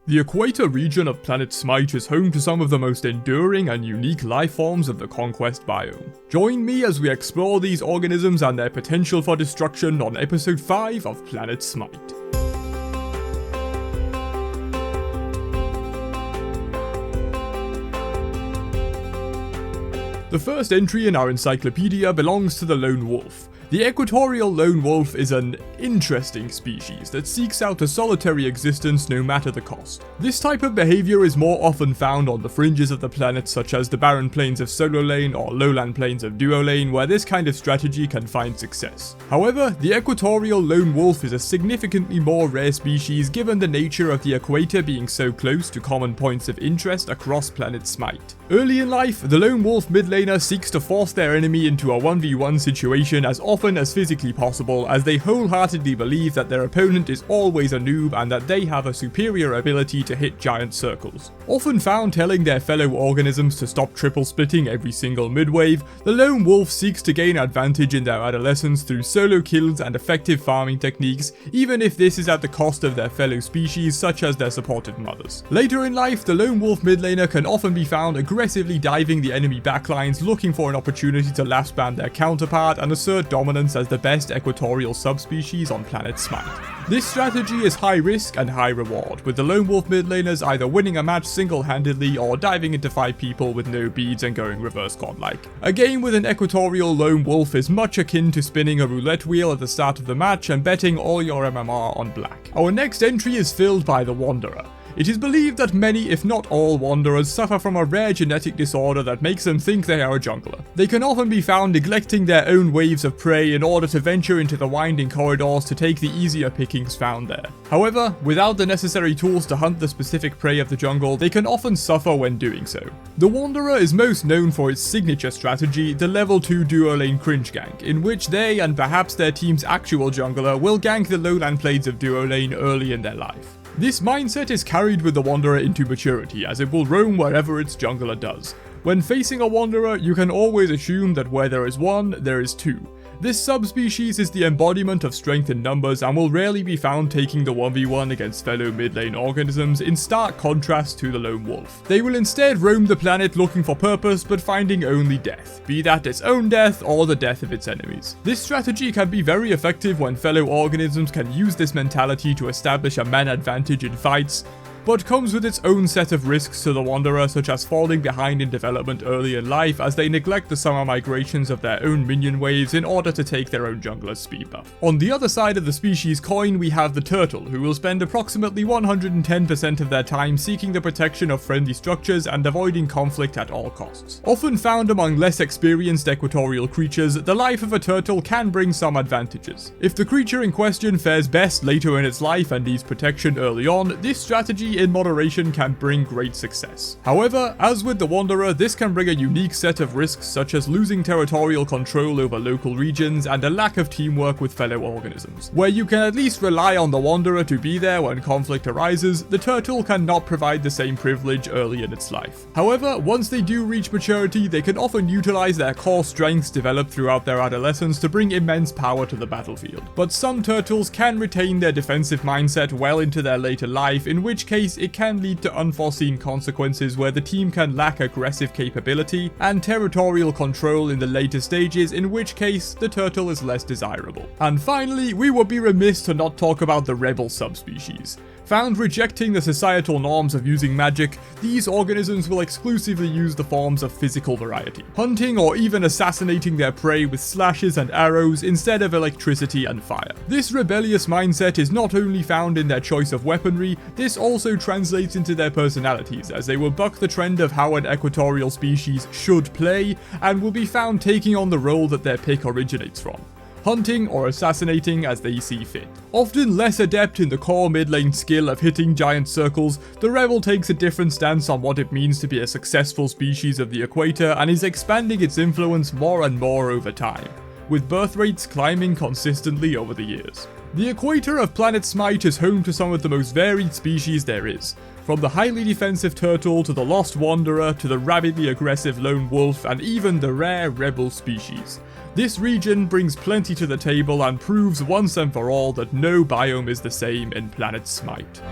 The equator region of Planet SMITE is home to some of the most enduring and unique life forms of the Conquest biome. Join me as we explore these organisms and their potential for destruction on Episode 5 of Planet SMITE. The first entry in our encyclopedia belongs to the lone wolf. The equatorial lone wolf is an interesting species that seeks out a solitary existence no matter the cost. This type of behavior is more often found on the fringes of the planet, such as the barren plains of Sololane or lowland plains of Duolane, where this kind of strategy can find success. However, the equatorial lone wolf is a significantly more rare species given the nature of the equator being so close to common points of interest across Planet SMITE. Early in life, the lone wolf mid laner seeks to force their enemy into a 1v1 situation as often as physically possible, as they wholeheartedly believe that their opponent is always a noob and that they have a superior ability to hit giant circles. Often found telling their fellow organisms to stop triple splitting every single mid-wave, the lone wolf seeks to gain advantage in their adolescence through solo kills and effective farming techniques, even if this is at the cost of their fellow species such as their supportive mothers. Later in life, the lone wolf mid laner can often be found aggressively diving the enemy backlines, looking for an opportunity to lap spam their counterpart and assert dominance as the best equatorial subspecies on Planet SMITE. This strategy is high risk and high reward, with the lone wolf mid laners either winning a match single-handedly or diving into 5 people with no beads and going reverse godlike. A game with an equatorial lone wolf is much akin to spinning a roulette wheel at the start of the match and betting all your MMR on black. Our next entry is filled by the Wanderer. It is believed that many, if not all, Wanderers suffer from a rare genetic disorder that makes them think they are a jungler. They can often be found neglecting their own waves of prey in order to venture into the winding corridors to take the easier pickings found there. However, without the necessary tools to hunt the specific prey of the jungle, they can often suffer when doing so. The Wanderer is most known for its signature strategy, the level 2 duo lane cringe gank, in which they and perhaps their team's actual jungler will gank the lowland plains of duo lane early in their life. This mindset is carried with the Wanderer into maturity, as it will roam wherever its jungler does. When facing a Wanderer, you can always assume that where there is one, there is two. This subspecies is the embodiment of strength in numbers and will rarely be found taking the 1v1 against fellow mid-lane organisms, in stark contrast to the lone wolf. They will instead roam the planet looking for purpose but finding only death, be that its own death or the death of its enemies. This strategy can be very effective when fellow organisms can use this mentality to establish a man advantage in fights, but comes with its own set of risks to the Wanderer, such as falling behind in development early in life as they neglect the summer migrations of their own minion waves in order to take their own jungler's speed buff. On the other side of the species coin, we have the turtle, who will spend approximately 110% of their time seeking the protection of friendly structures and avoiding conflict at all costs. Often found among less experienced equatorial creatures, the life of a turtle can bring some advantages. If the creature in question fares best later in its life and needs protection early on, this strategy in moderation can bring great success. However, as with the Wanderer, this can bring a unique set of risks such as losing territorial control over local regions and a lack of teamwork with fellow organisms. Where you can at least rely on the Wanderer to be there when conflict arises, the turtle cannot provide the same privilege early in its life. However, once they do reach maturity, they can often utilize their core strengths developed throughout their adolescence to bring immense power to the battlefield. But some turtles can retain their defensive mindset well into their later life, in which case it can lead to unforeseen consequences where the team can lack aggressive capability and territorial control in the later stages, in which case the turtle is less desirable. And finally, we would be remiss to not talk about the rebel subspecies. Found rejecting the societal norms of using magic, these organisms will exclusively use the forms of physical variety, hunting or even assassinating their prey with slashes and arrows instead of electricity and fire. This rebellious mindset is not only found in their choice of weaponry, this also translates into their personalities, as they will buck the trend of how an equatorial species should play, and will be found taking on the role that their pick originates from, hunting or assassinating as they see fit. Often less adept in the core mid-lane skill of hitting giant circles, the Rebel takes a different stance on what it means to be a successful species of the equator and is expanding its influence more and more over time, with birth rates climbing consistently over the years. The equator of Planet SMITE is home to some of the most varied species there is, from the highly defensive turtle to the lost wanderer to the rabidly aggressive lone wolf and even the rare rebel species. This region brings plenty to the table and proves once and for all that no biome is the same in Planet SMITE.